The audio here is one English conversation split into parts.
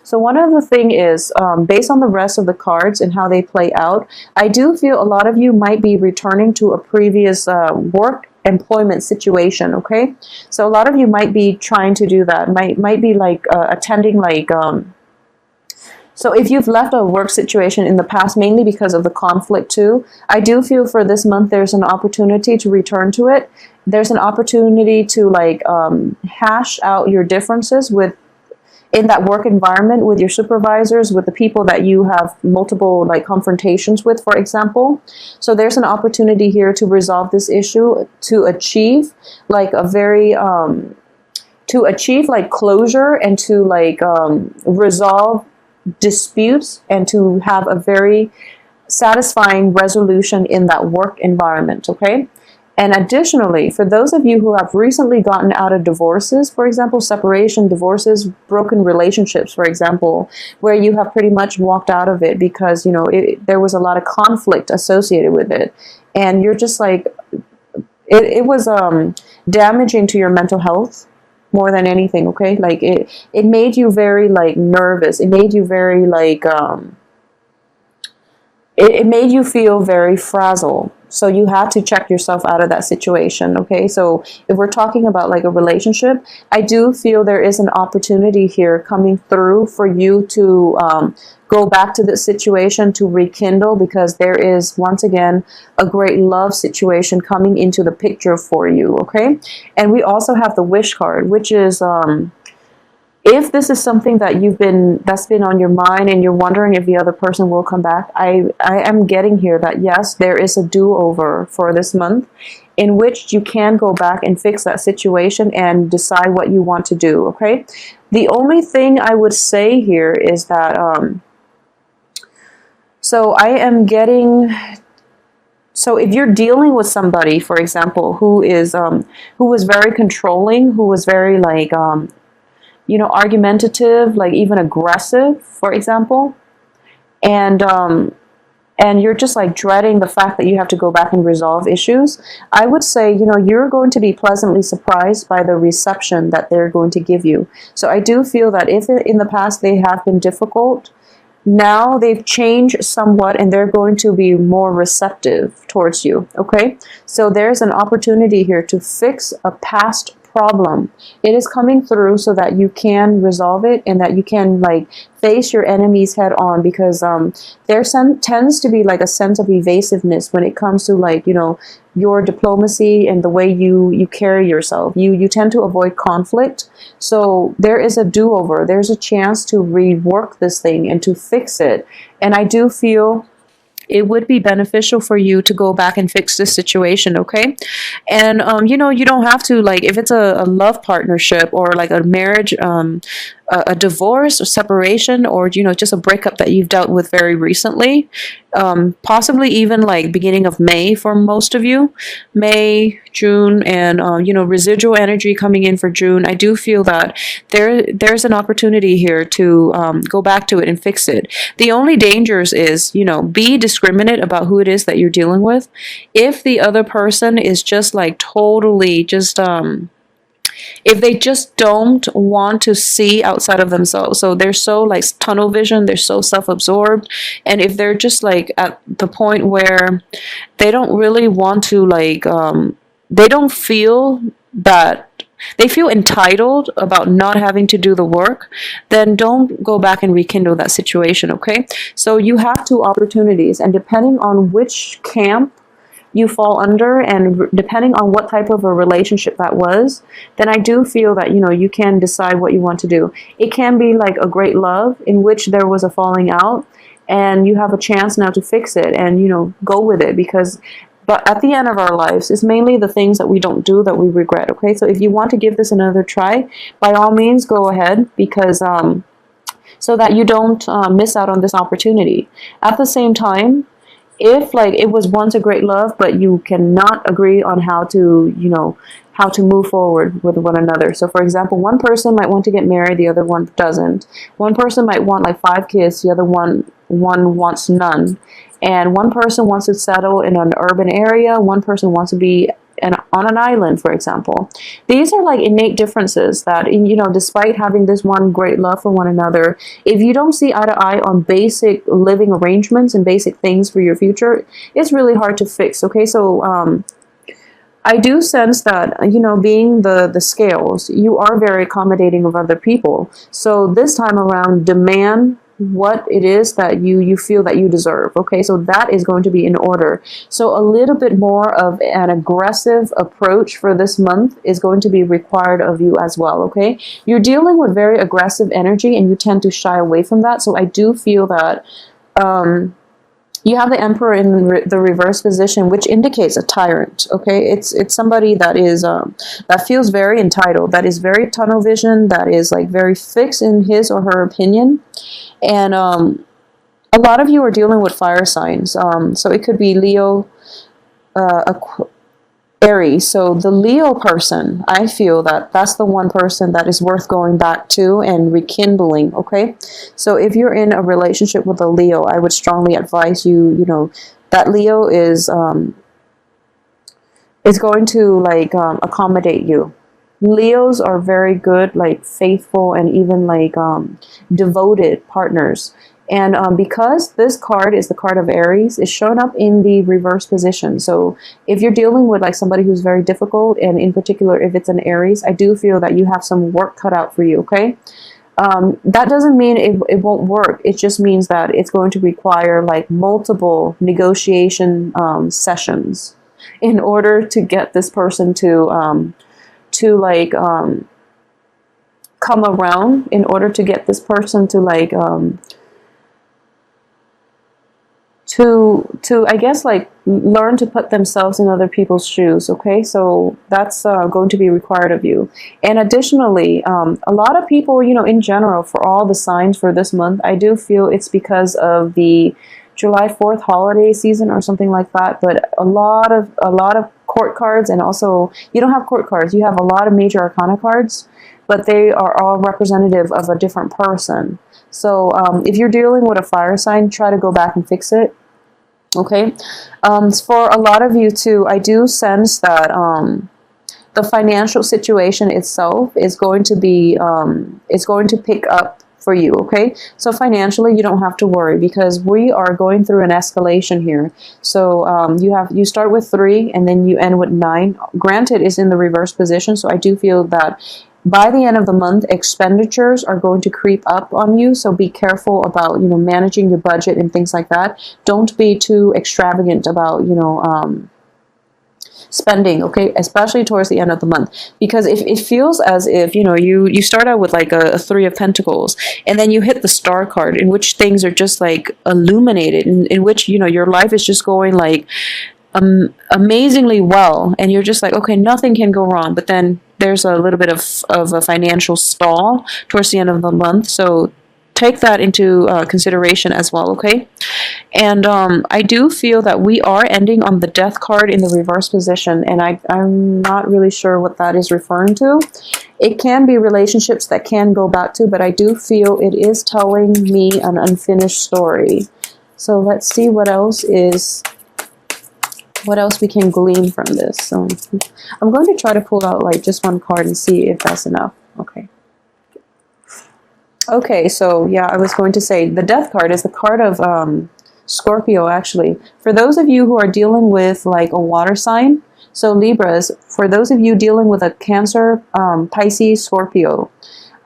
So one other thing is, based on the rest of the cards and how they play out, I do feel a lot of you might be returning to a previous work employment situation. Okay, so a lot of you might be trying to do that. Might be like attending like. So if you've left a work situation in the past, mainly because of the conflict too, I do feel for this month there's an opportunity to return to it. There's an opportunity to like hash out your differences with in that work environment with your supervisors, with the people that you have multiple like confrontations with, for example. So there's an opportunity here to resolve this issue, to achieve like a very to achieve like closure and to like resolve disputes and to have a very satisfying resolution in that work environment. Okay. And additionally, for those of you who have recently gotten out of divorces, for example, separation, divorces, broken relationships, for example, where you have pretty much walked out of it because, you know, there was a lot of conflict associated with it. And you're just like, it was damaging to your mental health more than anything, okay? Like, it made you very, like, nervous. It made you very, like, it made you feel very frazzled. So you had to check yourself out of that situation, okay? So if we're talking about like a relationship, I do feel there is an opportunity here coming through for you to go back to this situation, to rekindle, because there is, once again, a great love situation coming into the picture for you, okay? And we also have the Wish card, which is... if this is something that that's been on your mind and you're wondering if the other person will come back, I am getting here that yes, there is a do-over for this month in which you can go back and fix that situation and decide what you want to do, okay? The only thing I would say here is that, so I am getting... So if you're dealing with somebody, for example, who was very controlling, who was very like... you know, argumentative, like even aggressive, for example, and you're just like dreading the fact that you have to go back and resolve issues, I would say, you know, you're going to be pleasantly surprised by the reception that they're going to give you. So I do feel that if in the past they have been difficult, now they've changed somewhat and they're going to be more receptive towards you, okay? So there's an opportunity here to fix a past problem. It is coming through so that you can resolve it and that you can like face your enemies head on, because there tends to be like a sense of evasiveness when it comes to like, you know, your diplomacy and the way you carry yourself. You tend to avoid conflict. So there is a do-over. There's a chance to rework this thing and to fix it. And I do feel it would be beneficial for you to go back and fix this situation, okay? And, you know, you don't have to, like, if it's a love partnership or like a marriage, a divorce or separation, or, you know, just a breakup that you've dealt with very recently, possibly even like beginning of May for most of you, May, June, and, you know, residual energy coming in for June. I do feel that there's an opportunity here to go back to it and fix it. The only dangers is, you know, be discriminate about who it is that you're dealing with. If the other person is just like totally just, if they just don't want to see outside of themselves, so they're so like tunnel vision, they're so self-absorbed, and if they're just like at the point where they don't really want to like, they don't feel that, they feel entitled about not having to do the work, then don't go back and rekindle that situation, okay? So you have two opportunities, and depending on which camp you fall under and depending on what type of a relationship that was, then I do feel that, you know, you can decide what you want to do. It can be like a great love in which there was a falling out and you have a chance now to fix it and, you know, go with it, because but at the end of our lives, it's mainly the things that we don't do that we regret, okay? So if you want to give this another try, by all means, go ahead, because so that you don't miss out on this opportunity. At the same time, if like it was once a great love, but you cannot agree on how to, you know, how to move forward with one another. So for example, one person might want to get married, the other one doesn't. One person might want like 5 kids, the other one wants none. And one person wants to settle in an urban area, one person wants to be on an island, for example. These are like innate differences that, despite having this one great love for one another, if you don't see eye to eye on basic living arrangements and basic things for your future, it's really hard to fix. Okay, so I do sense that, being the scales, you are very accommodating of other people. So this time around, demand what it is that you feel that you deserve. Okay, so that is going to be in order. So a little bit more of an aggressive approach for this month is going to be required of you as well. Okay, you're dealing with very aggressive energy and you tend to shy away from that. So I do feel that you have the Emperor in the reverse position, which indicates a tyrant. Okay, it's somebody that is that feels very entitled, that is very tunnel vision, that is like very fixed in his or her opinion, and a lot of you are dealing with fire signs. So it could be Leo, Aries. So the Leo person, I feel that that's the one person that is worth going back to and rekindling. Okay, so if you're in a relationship with a Leo, I would strongly advise you, that Leo is going to like accommodate you. Leos are very good, like faithful and even like devoted partners. And because this card is the card of Aries, it's shown up in the reverse position. So if you're dealing with like somebody who's very difficult, and in particular if it's an Aries, I do feel that you have some work cut out for you, okay? That doesn't mean it won't work. It just means that it's going to require like multiple negotiation sessions in order to get this person to like come around, in order to get this person to like to I guess like learn to put themselves in other people's shoes. Okay, so that's going to be required of you. And additionally, a lot of people, in general, for all the signs for this month, I do feel it's because of the July 4th holiday season or something like that. But a lot of court cards, and also you don't have court cards, you have a lot of major arcana cards, but they are all representative of a different person. So if you're dealing with a fire sign, try to go back and fix it. Okay, for a lot of you too, I do sense that the financial situation itself is going to be pick up for you. Okay, so financially you don't have to worry, because we are going through an escalation here. So you start with 3 and then you end with 9. Granted, it's in the reverse position, so I do feel that by the end of the month, expenditures are going to creep up on you. So be careful about, managing your budget and things like that. Don't be too extravagant about, spending, okay, especially towards the end of the month, because if it feels as if, you start out with like a 3 of Pentacles, and then you hit the Star card, in which things are just like illuminated, in which, your life is just going like amazingly well, and you're just like, okay, nothing can go wrong. But then there's a little bit of a financial stall towards the end of the month, so take that into consideration as well, okay? And I do feel that we are ending on the Death card in the reverse position, and I'm not really sure what that is referring to. It can be relationships that can go back to, but I do feel it is telling me an unfinished story. So let's see what else we can glean from this. So I'm going to try to pull out like just one card and see if that's enough. Okay, so yeah, I was going to say the Death card is the card of Scorpio, actually. For those of you who are dealing with like a water sign, so Libras, for those of you dealing with a Cancer, Pisces, Scorpio,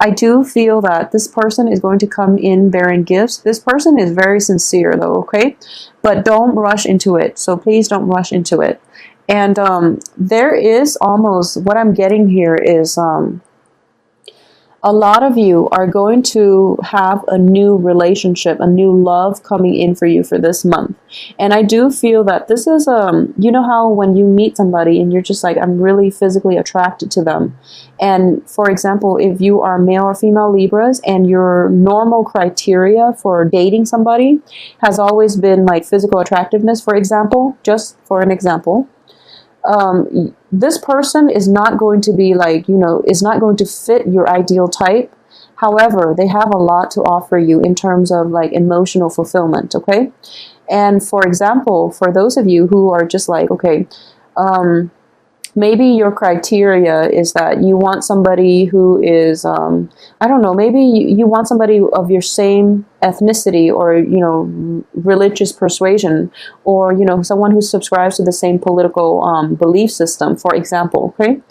I do feel that this person is going to come in bearing gifts. This person is very sincere though, okay? But don't rush into it. So please don't rush into it. And there is almost, what I'm getting here is a lot of you are going to have a new relationship, a new love coming in for you for this month. And I do feel that this is, you know how when you meet somebody and you're just like, I'm really physically attracted to them. And for example, if you are male or female Libras and your normal criteria for dating somebody has always been like physical attractiveness, for example, just for an example, this person is not going to be like, is not going to fit your ideal type. However, they have a lot to offer you in terms of like emotional fulfillment, okay? And for example, for those of you who are just like, okay, maybe your criteria is that you want somebody who is, I don't know, maybe you want somebody of your same ethnicity or, religious persuasion, or, someone who subscribes to the same political belief system, for example, okay?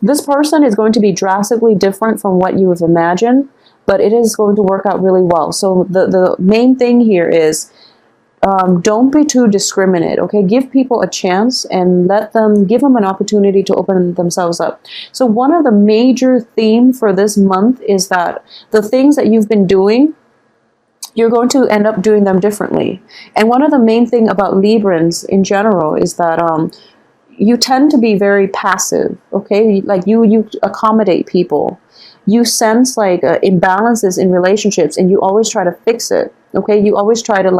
This person is going to be drastically different from what you have imagined, but it is going to work out really well. So the main thing here is, don't be too discriminate, okay? Give people a chance and give them an opportunity to open themselves up. So one of the major theme for this month is that the things that you've been doing, you're going to end up doing them differently. And one of the main thing about Librans in general is that you tend to be very passive, okay? Like you accommodate people. You sense like imbalances in relationships, and you always try to fix it, okay? You always try to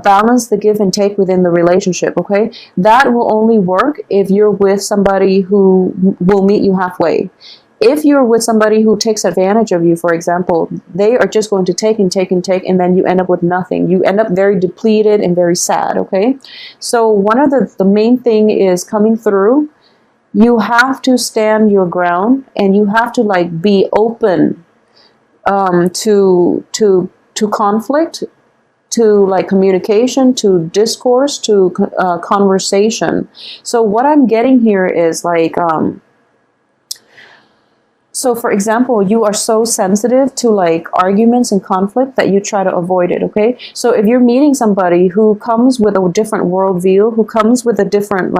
balance the give and take within the relationship, okay? That will only work if you're with somebody who will meet you halfway. If you're with somebody who takes advantage of you, for example, they are just going to take and take and take, and then you end up with nothing. You end up very depleted and very sad, okay? So one of the main thing is coming through. You have to stand your ground, and you have to be open to conflict, to communication, to discourse, to conversation. So what I'm getting here is so for example, you are so sensitive to arguments and conflict that you try to avoid it, okay? So if you're meeting somebody who comes with a different worldview, who comes with a different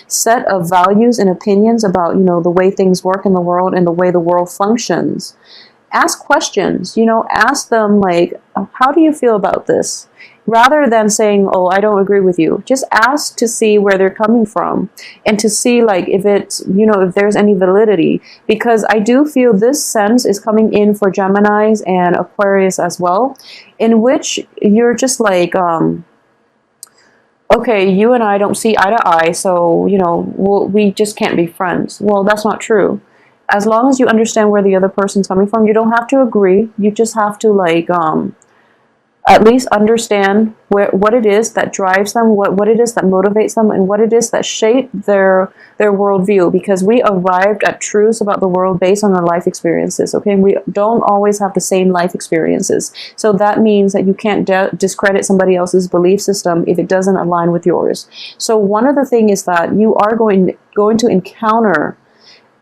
set of values and opinions about, the way things work in the world and the way the world functions, ask questions, ask them how do you feel about this? Rather than saying, oh, I don't agree with you. Just ask to see where they're coming from and to see if it's, if there's any validity. Because I do feel this sense is coming in for Geminis and Aquarius as well, in which you're just okay, you and I don't see eye to eye, so, we just can't be friends. Well, that's not true. As long as you understand where the other person's coming from, you don't have to agree. You just have to at least understand what it is that drives them, what it is that motivates them, and what it is that shaped their worldview. Because we arrived at truths about the world based on our life experiences, okay? We don't always have the same life experiences. So that means that you can't discredit somebody else's belief system if it doesn't align with yours. So one of the things is that you are going to encounter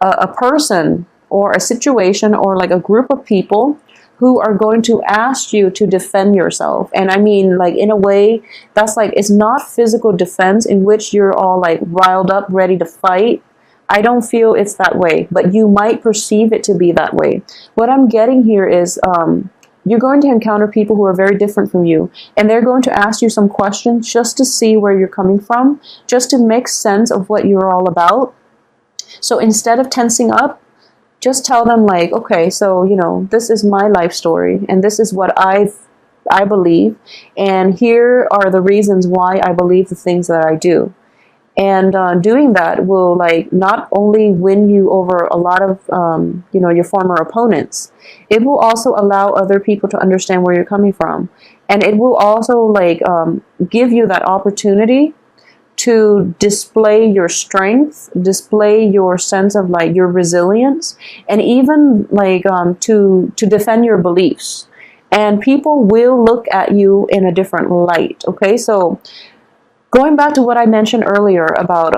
a person or a situation or a group of people who are going to ask you to defend yourself. And I mean, in a way, that's it's not physical defense in which you're all riled up, ready to fight. I don't feel it's that way, but you might perceive it to be that way. What I'm getting here is, you're going to encounter people who are very different from you, and they're going to ask you some questions just to see where you're coming from, just to make sense of what you're all about. So instead of tensing up, just tell them okay, so, this is my life story, and this is what I believe, and here are the reasons why I believe the things that I do. And doing that will not only win you over a lot of, your former opponents, it will also allow other people to understand where you're coming from. And it will also give you that opportunity to display your strength, display your sense of your resilience, and even to defend your beliefs. And people will look at you in a different light, okay? So going back to what I mentioned earlier about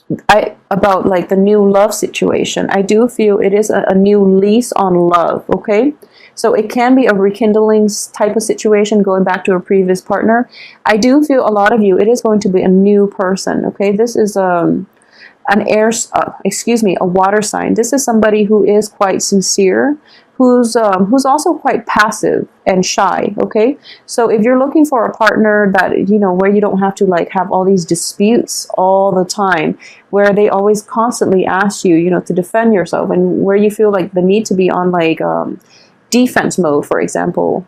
the new love situation, I do feel it is a new lease on love, okay? So it can be a rekindling type of situation, going back to a previous partner. I do feel a lot of you, it is going to be a new person, okay? This is a water sign. This is somebody who is quite sincere, who's also quite passive and shy, okay? So if you're looking for a partner that, where you don't have to have all these disputes all the time, where they always constantly ask you, to defend yourself, and where you feel the need to be on defense mode, for example,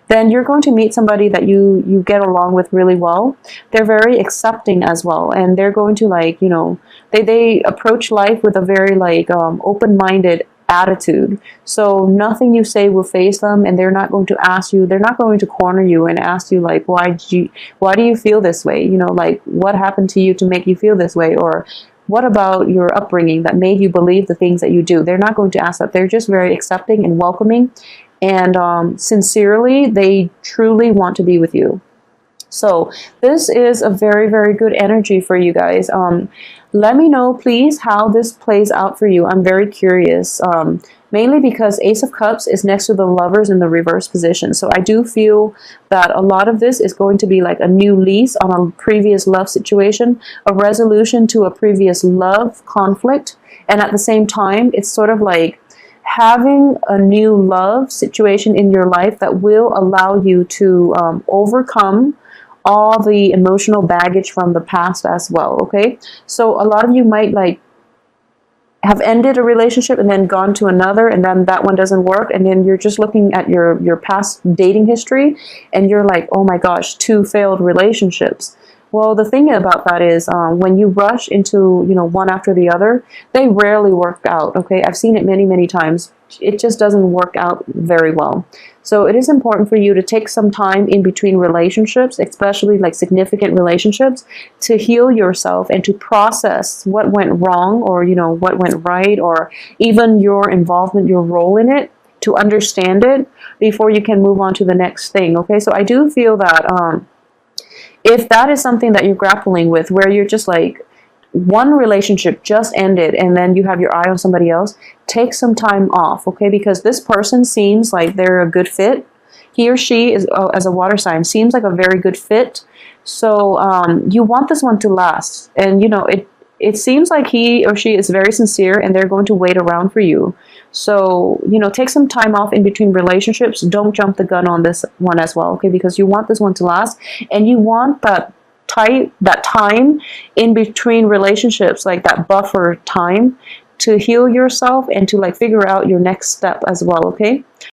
then you're going to meet somebody that you get along with really well. They're very accepting as well, and they're going to they approach life with a very open-minded attitude. So nothing you say will faze them, and they're not going to ask you, they're not going to corner you and ask you why do you feel this way? What happened to you to make you feel this way? Or what about your upbringing that made you believe the things that you do? They're not going to ask that. They're just very accepting and welcoming, and sincerely, they truly want to be with you. So this is a very, very good energy for you guys. Let me know, please, how this plays out for you. I'm very curious, mainly because Ace of Cups is next to the Lovers in the reverse position. So I do feel that a lot of this is going to be like a new lease on a previous love situation, a resolution to a previous love conflict. And at the same time, it's sort of like having a new love situation in your life that will allow you to overcome all the emotional baggage from the past as well. Okay, so a lot of you might like have ended a relationship and then gone to another, and then that one doesn't work, and then you're just looking at your past dating history and you're like, oh my gosh, 2 failed relationships. Well, the thing about that is when you rush into, one after the other, they rarely work out. Okay, I've seen it many, many times. It just doesn't work out very well. So it is important for you to take some time in between relationships, especially like significant relationships, to heal yourself and to process what went wrong, or what went right, or even your involvement, your role in it, to understand it before you can move on to the next thing. Okay, so I do feel that if that is something that you're grappling with, where you're just like, one relationship just ended and then you have your eye on somebody else, take some time off, okay? Because this person seems like they're a good fit. He or she is, as a water sign, seems like a very good fit. So you want this one to last. And, it seems like he or she is very sincere and they're going to wait around for you. So, take some time off in between relationships. Don't jump the gun on this one as well, okay? Because you want this one to last, and you want that time in between relationships, like that buffer time, to heal yourself and to like figure out your next step as well, okay?